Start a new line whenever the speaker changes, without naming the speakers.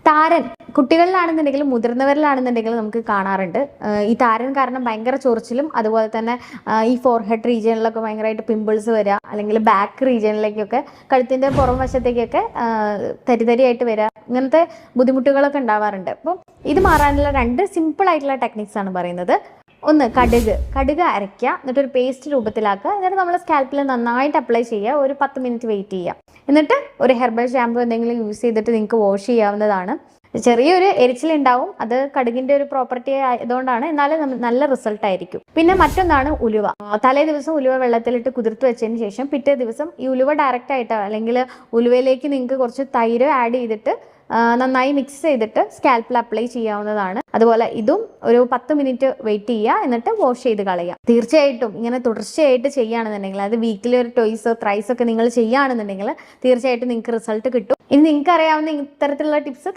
താരൻ കുട്ടികളിലാണെന്നുണ്ടെങ്കിലും മുതിർന്നവരിലാണെന്നുണ്ടെങ്കിലും നമുക്ക് കാണാറുണ്ട്. ഈ താരൻ കാരണം ഭയങ്കര ചൊറിച്ചിലും അതുപോലെ തന്നെ ഈ ഫോർഹെഡ് റീജിയനിലൊക്കെ ഭയങ്കരമായിട്ട് പിമ്പിൾസ് വരിക, അല്ലെങ്കിൽ ബാക്ക് റീജിയനിലേക്കൊക്കെ കഴുത്തിൻ്റെ പുറം വശത്തേക്കൊക്കെ തരിതരിയായിട്ട് വരിക, ഇങ്ങനത്തെ ബുദ്ധിമുട്ടുകളൊക്കെ ഉണ്ടാവാറുണ്ട്. അപ്പം ഇത് മാറാനുള്ള 2 സിമ്പിൾ ആയിട്ടുള്ള ടെക്നിക്സ് ആണ് പറയുന്നത്. ഒന്ന്, കടുക് അരയ്ക്കുക, എന്നിട്ടൊരു പേസ്റ്റ് രൂപത്തിലാക്കുക. എന്നിട്ട് നമ്മൾ സ്കാൽപ്പിൽ നന്നായിട്ട് അപ്ലൈ ചെയ്യുക, ഒരു 10 മിനിറ്റ് വെയിറ്റ് ചെയ്യുക. എന്നിട്ട് ഒരു ഹെർബൽ ഷാമ്പു എന്തെങ്കിലും യൂസ് ചെയ്തിട്ട് നിങ്ങൾക്ക് വാഷ് ചെയ്യാവുന്നതാണ്. ചെറിയൊരു എരിച്ചിലുണ്ടാവും, അത് കടുകിൻ്റെ ഒരു പ്രോപ്പർട്ടി ആയതുകൊണ്ടാണ്, എന്നാലും നല്ല റിസൾട്ട് ആയിരിക്കും. പിന്നെ മറ്റൊന്നാണ് ഉലുവ. തലേ ദിവസം ഉലുവ വെള്ളത്തിലിട്ട് കുതിർത്ത് വെച്ചതിന് ശേഷം പിറ്റേ ദിവസം ഈ ഉലുവ ഡയറക്റ്റ് ആയിട്ട്, അല്ലെങ്കിൽ ഉലുവയിലേക്ക് നിങ്ങൾക്ക് കുറച്ച് തൈര് ആഡ് ചെയ്തിട്ട് നന്നായി മിക്സ് ചെയ്തിട്ട് സ്കാൽപ്പിൽ അപ്ലൈ ചെയ്യാവുന്നതാണ്. അതുപോലെ ഇതും ഒരു 10 മിനിറ്റ് വെയിറ്റ് ചെയ്യുക, എന്നിട്ട് വാഷ് ചെയ്ത് കളയുക. തീർച്ചയായിട്ടും ഇങ്ങനെ തുടർച്ചയായിട്ട് ചെയ്യുകയാണെന്നുണ്ടെങ്കിൽ, അത് വീക്കിലി ഒരു ട്വൈസോ ത്രൈസോ ഒക്കെ നിങ്ങൾ ചെയ്യുകയാണെന്നുണ്ടെങ്കിൽ തീർച്ചയായിട്ടും നിങ്ങൾക്ക് റിസൾട്ട് കിട്ടും. ഇനി നിങ്ങൾക്ക് അറിയാവുന്ന ഇത്തരത്തിലുള്ള ടിപ്സ്